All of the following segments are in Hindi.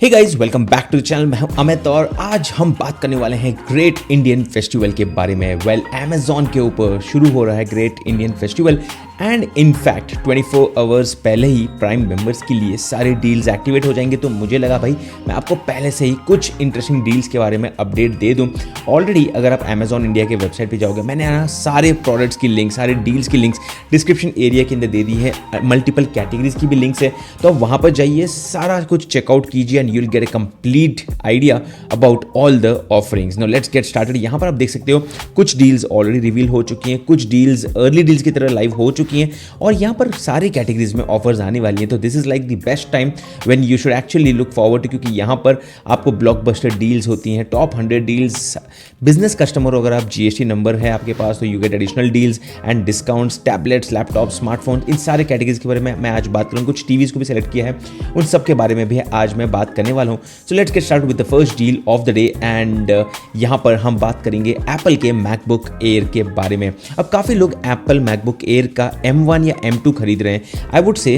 Hey guys, welcome back to the channel. मैं हूं अमित और आज हम बात करने वाले हैं ग्रेट इंडियन फेस्टिवल के बारे में। अमेज़ॉन के ऊपर शुरू हो रहा है great Indian festival and in fact 24 hours पहले ही प्राइम मेंबर्स के लिए सारे डील्स एक्टिवेट हो जाएंगे। तो मुझे लगा भाई मैं आपको पहले से ही कुछ इंटरेस्टिंग डील्स के बारे में अपडेट दे दूं। ऑलरेडी अगर आप अमेज़ॉन इंडिया के वेबसाइट पे जाओगे, मैंने यहाँ सारे प्रोडक्ट्स की लिंक, सारे डील्स की लिंक्स डिस्क्रिप्शन एरिया के अंदर दे दी है। मल्टीपल कैटेगरीज की भी लिंक्स है, तो आप वहाँ पर जाइए, सारा कुछ चेकआउट कीजिए and you will get a complete idea about all the offerings. Now let's get started. यहाँ पर आप देख सकते हो कुछ डील्स ऑलरेडी रिवील हो चुकी हैं, कुछ डील्स अर्ली डील्स की तरह लाइव हो चुकी हैं और यहाँ पर सारी कैटेगरीज में ऑफर्स आने वाली हैं। तो this is like the best time when you should actually look forward to, क्योंकि यहाँ पर आपको ब्लॉकबस्टर डील्स होती हैं, टॉप 100 डील्स। बिजनेस कस्टमर हो, अगर आप जीएसटी नंबर है आपके पास, तो you get additional deals and discounts, tablets, laptop, smartphone, इन सारे कैटेगरीज के बारे में मैं आज बात करूँ। कुछ टीवीज को भी सेलेक्ट किया है, उन सब के बारे में भी आज मैं बात करने वाला हूँ। So let's get start with the first deal of the day and यहाँ पर हम बात करेंगे एप्पल के मैकबुक एयर के बारे में। अब काफ़ी लोग एप्पल मैकबुक एयर का M1 या M2 खरीद रहे हैं। आई वुड से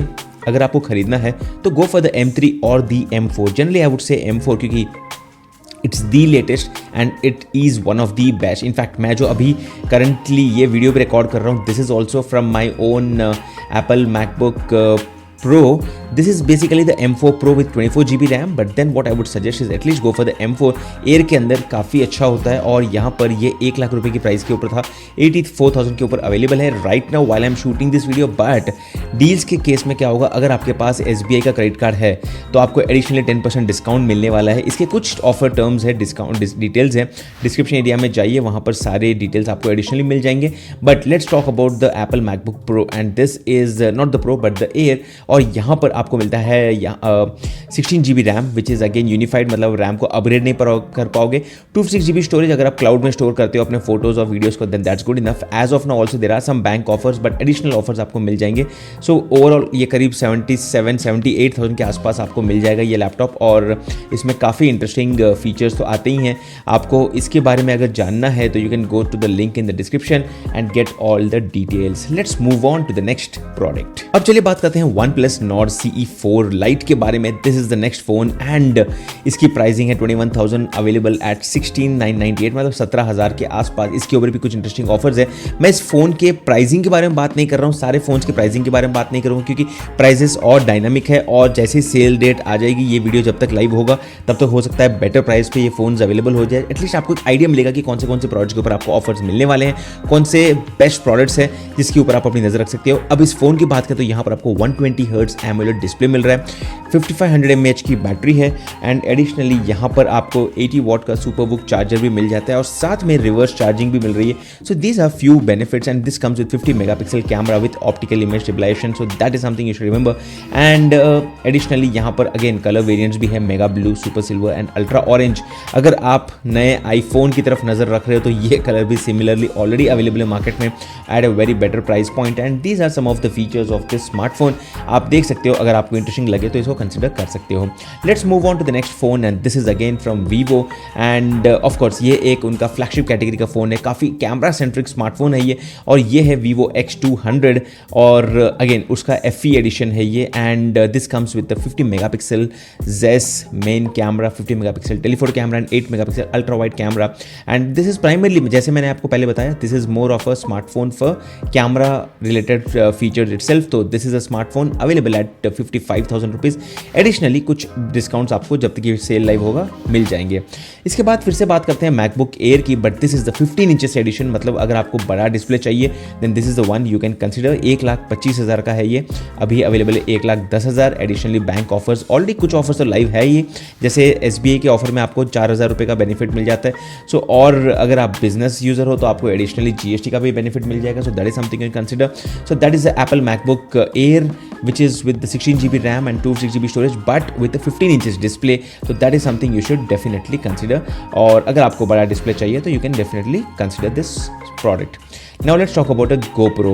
अगर आपको खरीदना है तो गो फॉर द M3 और the M4। Generally I would से M4, क्योंकि it's the latest and it is one of the best. In fact मैं जो अभी करंटली ये वीडियो पे रिकॉर्ड कर रहा हूँ, this is also from my own Apple MacBook Pro. This is basically the M4 Pro with 24 GB RAM, but then what I would suggest is at least go for the M4 Air के अंदर काफ़ी अच्छा होता है और यहाँ पर ये 1 लाख रुपए की प्राइस के ऊपर था, 84,000 के ऊपर अवेलेबल है right now while I am shooting this video. But deals के केस में क्या होगा, अगर आपके पास SBI का क्रेडिट कार्ड है तो आपको एडिशनली 10% डिस्काउंट मिलने वाला है। इसके कुछ ऑफर टर्म्स है, डिस्काउंट डिटेल्स है, डिस्क्रिप्शन एरिया में जाइए, वहाँ पर सारे डिटेल्स आपको एडिशनली मिल जाएंगे। But let's talk about the Apple MacBook pro and this is not the pro but the air. और यहाँ पर आपको मिलता है 16 GB RAM which is again unified, मतलब रैम को अपग्रेड नहीं कर पाओगे। 256 GB स्टोरेज, अगर आप क्लाउड में स्टोर करते हो अपने फोटोज और वीडियोस को, then that's good enough. As of now also there are some bank offers, but additional offers आपको मिल जाएंगे। सो ओवरऑल ये करीब 78,000 के आसपास आपको मिल जाएगा ये लैपटॉप और इसमें काफ़ी इंटरेस्टिंग फीचर्स तो आते ही हैं। आपको इसके बारे में अगर जानना है तो you can go to the link in the description and get all the details. Let's move on to the next product. अब चलिए बात करते हैं OnePlus Nord CE4 Lite के बारे में। This is the next phone and इसकी प्राइसिंग है 21,000, अवेलेबल एट 16,998, मतलब 17,000 के आसपास। इसके ऊपर भी कुछ इंटरेस्टिंग ऑफर्स है। मैं इस फोन के प्राइसिंग के बारे में बात नहीं कर रहा हूँ, सारे फोन्स के प्राइसिंग के बारे में बात नहीं करूँगा, क्योंकि प्राइजेस और डायनामिक है और जैसे ही सेल डेट आ जाएगी, ये वीडियो जब तक लाइव होगा तब तक हो सकता है बेटर प्राइस पे ये फोन्स अवेलेबल हो जाए। एटलीस्ट आपको एक आइडिया मिलेगा कि कौन से प्रोडक्ट्स के ऊपर आपको ऑफर्स मिलने वाले हैं, कौन से बेस्ट प्रोडक्ट्स हैं जिसके ऊपर आप अपनी नजर रख सकते हो। अब इस फोन की बात करें तो यहाँ पर आपको 120 हर्ट्ज एमोलेड डिस्प्ले मिल रहा है, 5500 mAh की बैटरी है एंड एडिशनली यहाँ पर आपको 80 वॉट का सुपरबुक चार्जर भी मिल जाता है और साथ में रिवर्स चार्जिंग भी मिल रही है। So these are few benefits and this comes with 50 megapixel camera with optical image stabilisation, so that is something you should remember. And additionally यहाँ पर अगेन कलर वेरिएंट्स भी है, mega blue, super silver and ultra orange. अगर आप नए आईफोन की तरफ नजर रख रहे हो तो ये कलर भी सिमिलरली ऑलरेडी अवेलेबल है मार्केट में at a very better price point and these are some of the features of this smartphone. आप देख सकते हो, अगर आपको इंटरेस्टिंग लगे तो इसको कंसिडर कर सकते हो। Let's move on to the next phone and this is again from Vivo and of course ये एक उनका फ्लैगशिप कैटेगरी का फोन है, काफ़ी कैमरा सेंट्रिक स्मार्टफोन है ये, और ये है वीवो X200 और अगेन उसका FE एडिशन है ये and this comes with the 50 megapixel ZES main camera, 50 megapixel telephoto camera and 8 megapixel ultra wide camera and this is primarily, जैसे मैंने आपको पहले बताया, this is more of a smartphone for camera related features itself. तो this is a smartphone available at 55,000 rupees. Additionally कुछ डिस्काउंट्स आपको जब तक ये सेल लाइव होगा मिल जाएंगे। इसके बाद फिर से बात करते हैं मैकबुक एयर की, but this is the 15 inches edition, मतलब अगर आपको बड़ा डिस्प्ले चाहिए then this is the one you can consider. 1,25,000 का है ये, अभी अवेलेबल है 1,10,000। एडिशनली बैंक ऑफर्स, ऑलरेडी कुछ ऑफर्स तो लाइव है ये, जैसे SBI के ऑफर में आपको 4,000 रुपये का बेनिफिट मिल जाता है। सो और अगर आप बिजनेस यूजर हो तो आपको एडिशनली GST का भी बेनिफिट मिल जाएगा। सो that is something you consider. So that is the Apple MacBook air which is with the 16 GB RAM and 256 GB storage but with the 15 inches display, so that is something you should definitely consider। और अगर आपको बड़ा डिस्प्ले चाहिए तो you can definitely consider this product। Now let's talk about a GoPro।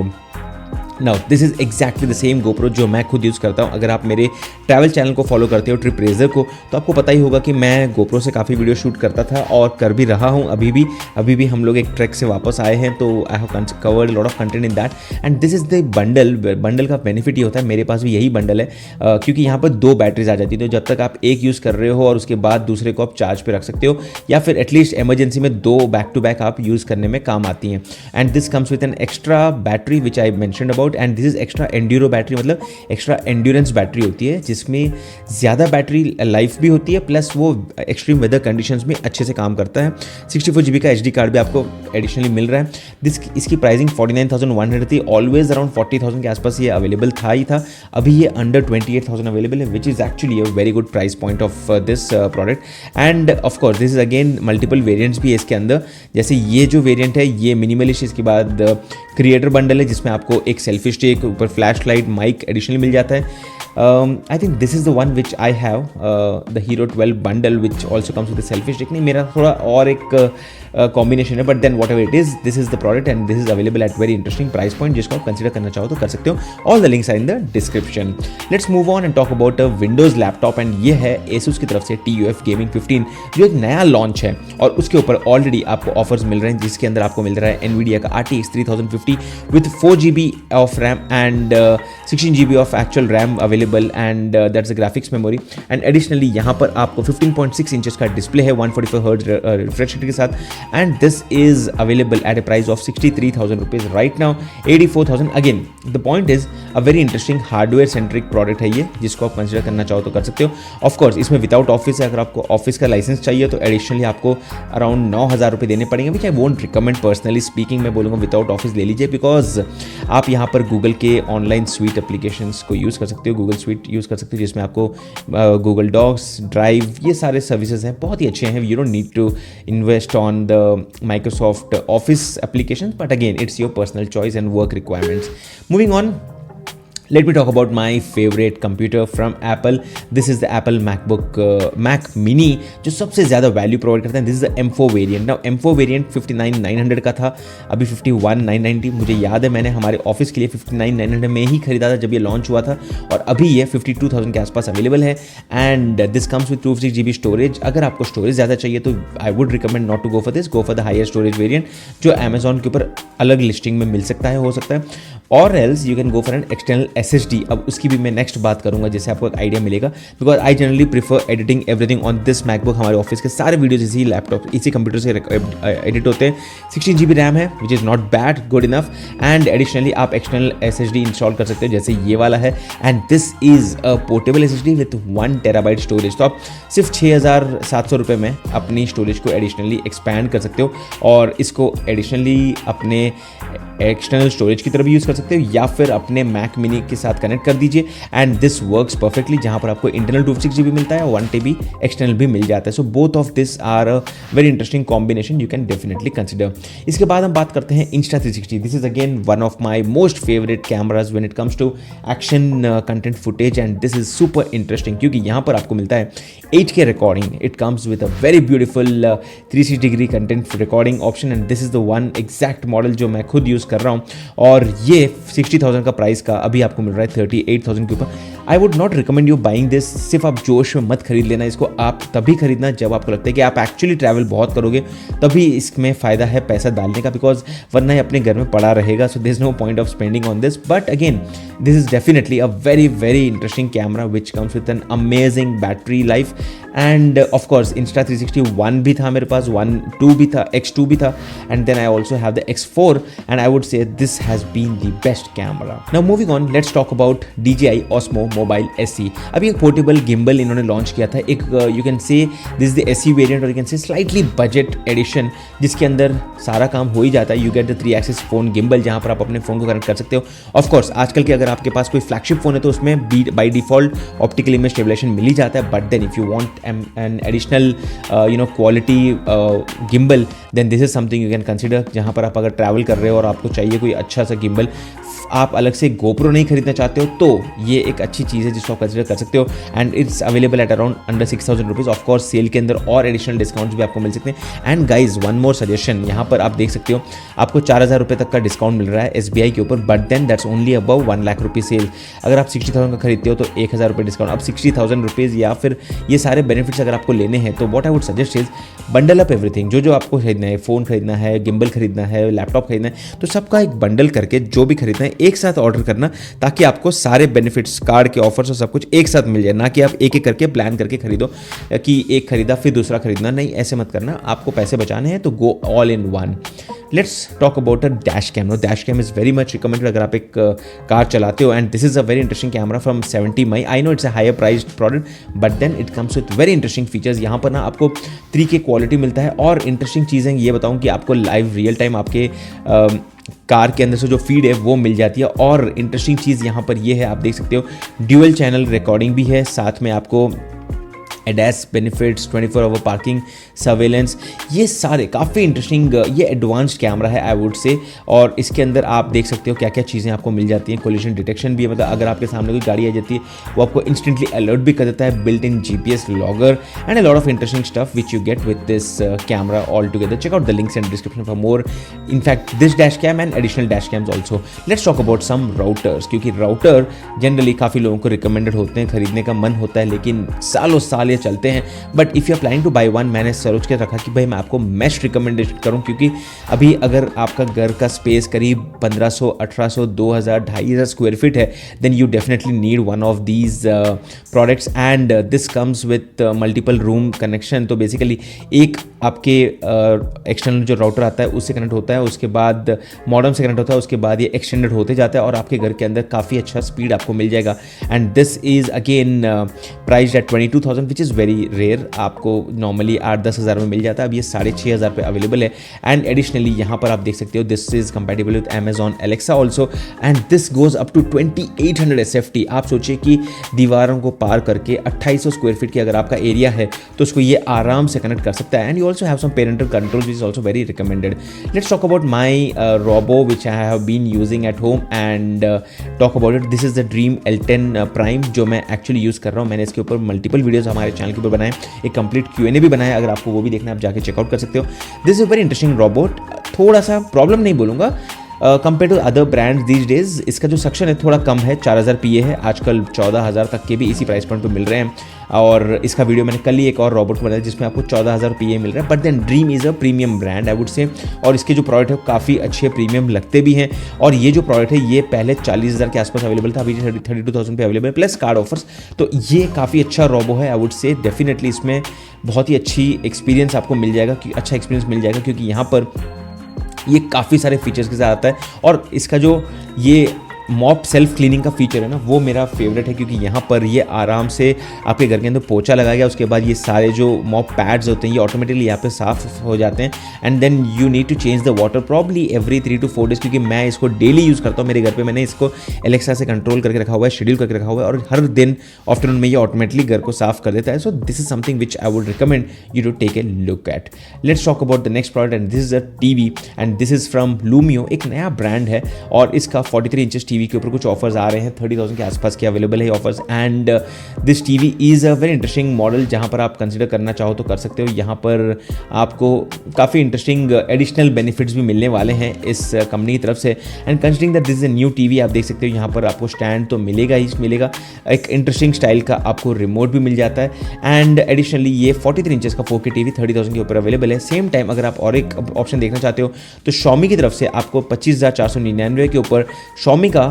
Now this is exactly the same GoPro जो मैं खुद यूज़ करता हूँ। अगर आप मेरे ट्रैवल चैनल को फॉलो करते हो ट्रिप रेजर को, तो आपको पता ही होगा कि मैं गोप्रो से काफ़ी वीडियो शूट करता था और कर भी रहा हूँ अभी भी हम लोग एक ट्रैक से वापस आए हैं, तो I have covered lot of content in that. And this is the bundle का बेनिफिट ये होता है, मेरे पास भी यही बंडल है क्योंकि यहाँ पर 2 बैटरीज आ जाती है, तो जब तक आप एक यूज़ कर रहे हो और उसके बाद दूसरे को आप चार्ज पे रख सकते हो, या फिर एटलीस्ट इमरजेंसी में 2 बैक टू बैक आप यूज़ करने में काम आती हैं। And this comes with an extra battery which I mentioned about, and this is extra Enduro battery, मतलब एक्स्ट्रा एंड्योरेंस बैटरी होती है जिसमें ज़्यादा बैटरी लाइफ भी होती है, प्लस वो एक्सट्रीम वेदर कंडीशंस में अच्छे से काम करता है। 64 GB का HD कार्ड भी आपको एडिशनली मिल रहा है। इसकी प्राइसिंग 49,100 थी, ऑलवेज अराउंड 40,000 के आसपास ये अवेलेबल था। अभी ये अंडर 28,000 अवेलेबल है, which is actually a very good price point of this product. And of course this is again multiple variants भी है इसके अंदर, जैसे ये जो वेरिएंट है ये मिनिमलिस्ट, इसके बाद क्रिएटर बंडल है जिसमें आपको एक सेल्फी स्टिक, ऊपर फ्लैश लाइट, माइक एडिशनली मिल जाता है। I think this is the one which I have, the Hero 12 bundle which also comes with a selfie stick। नहीं, मेरा थोड़ा और एक कॉम्बिनेशन है, but then whatever it is, this is the product and this is available at very interesting price point, जिसको आप कंसिडर करना चाहो तो कर सकते हो। All the links are in the description. Let's move on and talk about a Windows laptop, and ये है Asus की तरफ से TUF Gaming 15 जो एक नया लॉन्च है, और उसके ऊपर ऑलरेडी आपको ऑफर्स मिल रहे हैं, जिसके अंदर आपको मिल रहा है NVIDIA का RTX 3050 with 4 GB of RAM and 16 GB of actual RAM available, and that's a graphics memory. And additionally यहाँ पर आपको 15.6 इंचेस का डिस्प्ले है 144 हर्ट्ज रिफ्रेश रेट के साथ, and this is available at a price of 63,000 rupees right now, 84,000। Again, the point is a very interesting hardware centric product है ये, जिसको आप कंसिडर करना चाहो तो कर सकते हो। ऑफ कोर्स इसमें विदाउट ऑफिस है, अगर आपको ऑफिस का लाइसेंस चाहिए तो एडिशनली आपको अराउंड 9,000 रुपये देने पड़ेंगे, which I won't recommend personally speaking. मैं बोलूँगा विदाउट ऑफिस ले लीजिए, बिकॉज आप यहाँ पर गूगल के ऑनलाइन स्वीट एप्लीकेशंस को यूज़ कर सकते हो, गूगल स्वीट यूज़ कर सकते हो, जिसमें आपको गूगल डॉक्स, ड्राइव, ये सारे सर्विसेज हैं, बहुत ही अच्छे हैं। You don't need to invest on the Microsoft Office applications, but again it's your personal choice and work requirements. Moving on, let me talk about my favorite computer from Apple. This is the Apple Mac Mini, जो सबसे ज़्यादा वैल्यू प्रोवाइड करता है। This is the M4 variant. Now M4 variant 59,900 का था, अभी 51,990। मुझे याद है मैंने हमारे ऑफिस के लिए 59,900 में ही खरीदा था जब ये लॉन्च हुआ था, और अभी ये 52,000 के आसपास अवेलेबल है। And this comes with 256 GB storage. अगर आपको स्टोरेज ज़्यादा चाहिए तो I would recommend not to go for this, go for the higher storage variant जो अमेजॉन के ऊपर अलग लिस्टिंग में मिल सकता है, हो सकता है, और else you can go for an external SSD। अब उसकी भी मैं नेक्स्ट बात करूंगा, जिससे आपको एक आइडिया मिलेगा, because I generally prefer editing everything on this MacBook. हमारे ऑफिस के सारे वीडियोज इसी लैपटॉप, इसी कंप्यूटर से एडिट होते हैं। 16 GB रैम है, which is not bad, good enough. And additionally आप एक्सटर्नल SSD इंस्टॉल कर सकते हो, जैसे ये वाला है, and this is a portable SSD with 1 TB storage. तो आप सिर्फ 6,700 रुपये में अपनी स्टोरेज को एडिशनली एक्सपैंड कर सकते हो, और इसको एडिशनली अपने एक्सटर्नल स्टोरेज की तरफ भी यूज़ कर सकते हो, या फिर अपने मैक मिनी के साथ कनेक्ट कर दीजिए, एंड दिस वर्क्स परफेक्टली, जहाँ पर आपको इंटरनल 256 GB मिलता है, 1 TB एक्सटर्नल भी मिल जाता है। So both of this are a very interesting combination, you can definitely consider. इसके बाद हम बात करते हैं Insta360। This is again one of my most favourite cameras when it comes to action content footage, and this is super interesting क्योंकि यहाँ पर आपको मिलता है 8K recording. It comes with a very beautiful 360 degree content recording option, and this is the one exact model जो मैं खुद यूज़ कर रहा हूँ, और ये 60,000 का प्राइस का अभी आपको मिल रहा है 38,000 के ऊपर। I would not recommend you buying this. सिर्फ आप जोश में मत खरीद लेना इसको, आप तभी खरीदना जब आपको लगता है कि आप एक्चुअली ट्रैवल बहुत करोगे, तभी इसमें फ़ायदा है पैसा डालने का, बिकॉज वरना ये अपने घर में पड़ा रहेगा। So this no point of spending on this, but again this is definitely a very very interesting camera which comes with an amazing battery life. And of course Insta360 1 भी था मेरे पास, 1, 2 भी था, X2 भी था, and then I also have the X4, and I would say this has been the best camera. Now moving on, let's talk about DJI Osmo Mobile SE। अभी एक पोर्टेबल गिम्बल इन्होंने लॉन्च किया था, एक you can say this the SE variant, और you can say slightly budget edition, जिसके अंदर सारा काम हो ही जाता है। You get the 3 axis phone gimbal, जहाँ पर आप अपने फ़ोन को कनेक्ट कर सकते हो। ऑफ कोर्स आजकल के अगर आपके पास कोई फ्लैगशिप फोन है तो उसमें by default optical image stabilisation मिल ही जाता है, but then if you want an additional quality gimbal, then this is something you can consider, जहाँ पर आप अगर ट्रैवल कर रहे हो और आपको चाहिए कोई अच्छा सा गिम्बल आप अलग से GoPro नहीं खरीदना चाहते हो तो ये एक अच्छी चीज़ है जिसको आप कंसिडर कर सकते हो and it's available at around under 6,000 rupees. Of course sale के अंदर और एडिशनल डिस्काउंट्स भी आपको मिल सकते हैं। And guys one more suggestion, यहाँ पर आप देख सकते हो आपको 4,000 रुपये तक का डिस्काउंट मिल रहा है SBI के ऊपर, but then that's only above 1 lakh rupee sale. अगर आप 60,000 का खरीदते हो तो 1,000 रुपये डिस्काउंट। अब 60,000 रुपीज़ या फिर ये सारे बेनिफिट्स अगर आपको लेने हैं तो what I would suggest is bundle up everything. जो आपको खरीदना है, फ़ोन खरीदना है, गिम्बल खरीदना है, लैपटॉप खरीदना है, तो सबका एक बंडल करके जो भी खरीदना है एक साथ ऑर्डर करना, ताकि आपको सारे बेनिफिट्स, कार्ड के ऑफर्स और सब कुछ एक साथ मिल जाए। ना कि आप एक एक करके प्लान करके खरीदो कि एक खरीदा फिर दूसरा खरीदना, नहीं, ऐसे मत करना। आपको पैसे बचाने हैं तो go all in one. Let's talk about a dash cam. No, dash cam is very much recommended अगर आप एक कार चलाते हो and this is a very interesting camera from 70 mai. I know it's a higher priced product but then it comes with very interesting features. यहाँ पर ना आपको 3K क्वालिटी मिलता है और इंटरेस्टिंग चीज़ें ये बताऊँ कि आपको लाइव रियल टाइम आपके कार के अंदर से जो फीड है वो मिल जाती है। और इंटरेस्टिंग चीज़ यहाँ पर ये है, आप देख सकते हो ड्यूअल चैनल रिकॉर्डिंग भी है, साथ में आपको ADAS benefits, 24 hour parking surveillance, ये सारे काफ़ी इंटरेस्टिंग, ये एडवांस्ड कैमरा है आई वुड से। और इसके अंदर आप देख सकते हो क्या क्या चीज़ें आपको मिल जाती हैं। कोलिजन डिटेक्शन भी है, मतलब अगर आपके सामने कोई गाड़ी आ जाती है वो आपको इंस्टेंटली अलर्ट भी कर देता है। Built in GPS logger and a lot of interesting stuff which you get with this camera all together. Check out the links and description for more in fact this dash cam and additional dash cams also. Let's talk about some routers, क्योंकि राउटर जनरली काफ़ी लोगों को रिकमेंडेड होते हैं, खरीदने का मन होता है, लेकिन सालों साल ये चलते हैं। But if you are planning to buy one, मैंने सोच के रखा कि भाई मैं आपको मेश रिकमेंडेशन करूं, क्योंकि अभी अगर आपका घर का स्पेस करीब 1500, 1800, 2000, 2500 स्क्वायर फीट है, then you definitely need one of these products and this comes with multiple room connection. तो बेसिकली एक आपके एक्सटर्नल जो राउटर आता है उससे कनेक्ट होता है, उसके बाद मॉडेम से कनेक्ट होता है, उसके बाद ये एक्सटेंडेड होते जाता है और आपके घर के अंदर काफ़ी अच्छा स्पीड आपको मिल जाएगा। And this is again priced at 22,000 which is very rare. आपको नॉर्मली 8-10 हज़ार में मिल जाता है, अब ये 6,500 पे अवेलेबल है। एंड एडिशनली यहाँ पर आप देख सकते हो this is compatible with Amazon Alexa also and this goes up to 2800 SFT। आप सोचिए कि दीवारों को पार करके 2800 स्क्वायर फीट की अगर आपका एरिया है तो उसको ये आराम से कनेक्ट कर सकता है। And you also have some parental control which is also very recommended. Let's talk about my robo which I have been using at home and talk about it. This is the dream L10 prime जो मैं एक्चुअली यूज़ कर रहा हूँ। मैंने इसके ऊपर मल्टीपल वीडियोज़ हमारे चैनल के ऊपर बनाए, एक कंप्लीट Q&A भी बनाया, अगर आपको वो भी देखना है आप जाके चेकआउट कर सकते हो। This is very interesting robot. थोड़ा सा प्रॉब्लम नहीं बोलूँगा compare to other brands these days, इसका जो सक्शन है थोड़ा कम है, 4000 PA है, आजकल 14,000 तक के भी इसी प्राइस पॉइंट पे मिल रहे हैं। और इसका वीडियो मैंने कल ही एक और रोबोट को बनाया जिसमें आपको 14,000 PA मिल रहा है। But then dream is a premium brand I would say, और इसके जो प्रोडक्ट है काफ़ी अच्छे प्रीमियम लगते भी हैं। और ये जो प्रोडक्ट है ये पहले 40,000 के आसपास अवेलेबल था, अभी 32,000 पे अवेलेबल है प्लस कार्ड ऑफर्स। तो ये काफ़ी अच्छा रोबो है आई वुड से। डेफिनेटली इसमें बहुत ही अच्छी एक्सपीरियंस आपको मिल जाएगा, अच्छा एक्सपीरियंस मिल जाएगा, क्योंकि यहाँ पर ये काफ़ी सारे फीचर्स के साथ आता है। और इसका जो ये मॉप सेल्फ क्लीनिंग का फीचर है ना, वो मेरा फेवरेट है, क्योंकि यहाँ पर ये आराम से आपके घर के अंदर पोछा लगाएगा, उसके बाद ये सारे जो मॉप पैड्स होते हैं ये ऑटोमेटिकली यहाँ पे साफ हो जाते हैं। And then you need to change the water probably every 3 to 4 days, क्योंकि मैं इसको डेली यूज़ करता हूँ। मेरे घर पे मैंने इसको एलेक्सा से कंट्रोल करके रखा हुआ है, शेड्यूल करके रखा हुआ है, और हर दिन आफ्टरनून में ये ऑटोमेटिकली घर को साफ कर देता है। So this is something which I would recommend you to take a look at. Let's talk about the next product and this is a TV and this is from Lumio. एक नया ब्रांड है और इसका 43 इंचेस टीवी के ऊपर कुछ ऑफर्स आ रहे हैं, 30,000 के आसपास के अवेलेबल है offers. And this TV is a very interesting model, जहां पर आप कंसिडर करना चाहो तो कर सकते हो। यहाँ पर आपको काफ़ी इंटरेस्टिंग एडिशनल बेनिफिट्स भी मिलने वाले हैं इस कंपनी की तरफ से। And considering that this is a new TV, आप देख सकते हो यहाँ पर आपको स्टैंड तो मिलेगा ही मिलेगा, एक इंटरेस्टिंग स्टाइल का आपको रिमोट भी मिल जाता है। एंड एडिशनली ये 43 इंचेस का 4K टीवी 30,000 के ऊपर अवेलेबल है। सेम टाइम अगर आप और एक ऑप्शन देखना चाहते हो तो Xiaomi की तरफ से आपको 25,499 के ऊपर Xiaomi का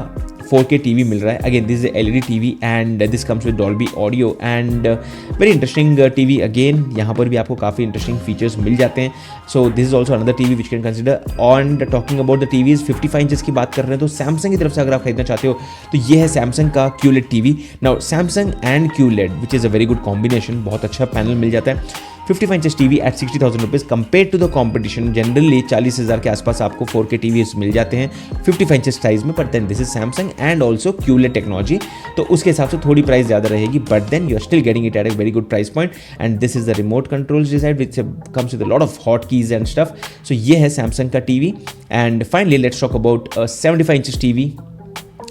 4K टीवी मिल रहा है। Again this is LED TV and this comes with Dolby audio and very interesting TV. Again यहाँ पर भी आपको काफ़ी इंटरेस्टिंग फीचर्स मिल जाते हैं। सो this is also another TV which can consider. And talking about the TVs 55 inches की बात कर रहे हैं तो सैमसंग की तरफ से अगर आप खरीदना चाहते हो तो ये है सैमसंग का QLED TV. Now Samsung and QLED which is a very good combination, बहुत अच्छा पैनल मिल जाता है। 55 inches TV at 60,000 rupees compare to the competition. Generally 40,000 के आसपास आपको 4K टीवी मिल जाते हैं 55 इंचेस साइज में, but then this is Samsung and also QLED technology, तो उसके हिसाब से थोड़ी प्राइस ज़्यादा रहेगी, but then you are still getting it at a very good price point. And this is the remote control design which comes with a lot of hot keys and stuff. So ये है सैमसंग का TV. And finally let's talk about 75 inches TV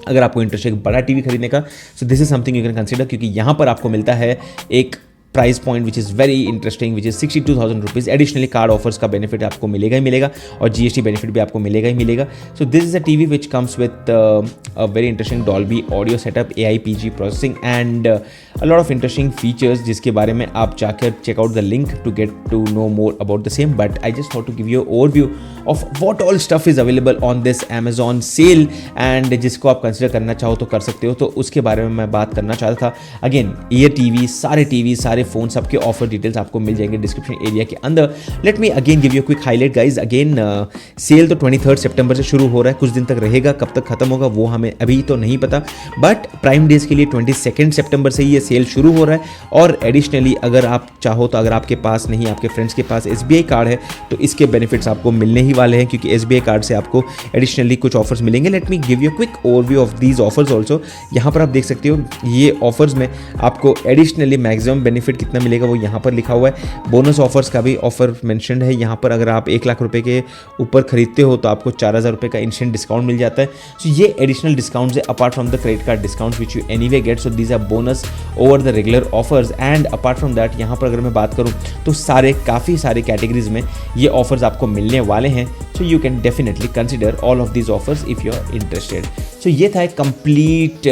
अगर आपको इंटरेस्ट है एक बड़ा टीवी खरीदने का, सो this is something you can consider, क्योंकि यहाँ पर आपको मिलता है एक price point which is very interesting, which is 62,000 rupees. Additionally card offers का बेनिफिट आपको मिलेगा ही मिलेगा और जीएसटी बेनिफिट भी आपको मिलेगा ही मिलेगा। So this is a TV which comes with a very interesting Dolby audio setup, AIPG processing and a lot of interesting features, जिसके बारे में आप जाकर check out the link to get to know more about the same. But I just thought to give you overview of what all stuff is available on this Amazon sale, and जिसको आप कंसिडर करना चाहो तो कर सकते हो। तो उसके बारे में मैं बात करना चाहता था। अगेन ये टीवी सारे फोन सबके ऑफर डिटेल्स आपको मिल जाएंगे डिस्क्रिप्शन एरिया के अंदर। Let me again give you quick highlight guys. Again sale तो 23 सितंबर से शुरू हो रहा है, कुछ दिन तक रहेगा, कब तक खत्म होगा वो हमें अभी तो नहीं पता, बट प्राइम डेज के लिए 22 सितंबर से ही ये सेल शुरू हो रहा है। और एडिशनली अगर आप चाहो तो, अगर आपके पास नहीं, आपके फ्रेंड्स के पास SBI कार्ड है तो इसके बेनिफिट्स आपको मिलने ही वाले हैं, क्योंकि SBI कार्ड से आपको एडिशनली कुछ ऑफर्स मिलेंगे। Let me give you quick overview of these offers also. यहाँ पर आप देख सकते हो ये ऑफर्स में आपको एडिशनली मैक्सिमम बेनिफिट कितना मिलेगा वो यहाँ पर लिखा हुआ है। बोनस ऑफर्स का भी ऑफर मेंशन्ड है यहाँ पर। अगर आप 1 लाख रुपए के ऊपर खरीदते हो तो आपको 4,000 रुपये का इंस्टेंट डिस्काउंट मिल जाता है। सो ये एडिशनल डिस्काउंट्स है apart from the credit card discounts which you anyway get. So these are bonus over the regular offers. And apart from that यहाँ पर अगर मैं बात करूँ तो काफ़ी सारे कैटेगरीज में ये ऑफर्स आपको मिलने वाले हैं। So you can definitely consider all of these offers if you are interested. So ये था एक कंप्लीट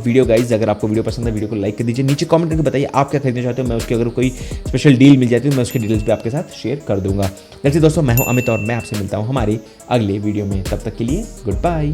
वीडियो गाइज। अगर आपको वीडियो पसंद है वीडियो को लाइक कर दीजिए, नीचे कमेंट करके बताइए आप क्या खरीदना चाहते हो। मैं उसकी अगर कोई स्पेशल डील मिल जाती है मैं उसके डिटेल्स भी आपके साथ शेयर कर दूंगा। वैसे दोस्तों मैं हूं अमित और मैं आपसे मिलता हूं हमारी अगले वीडियो में। तब तक के लिए गुड बाय।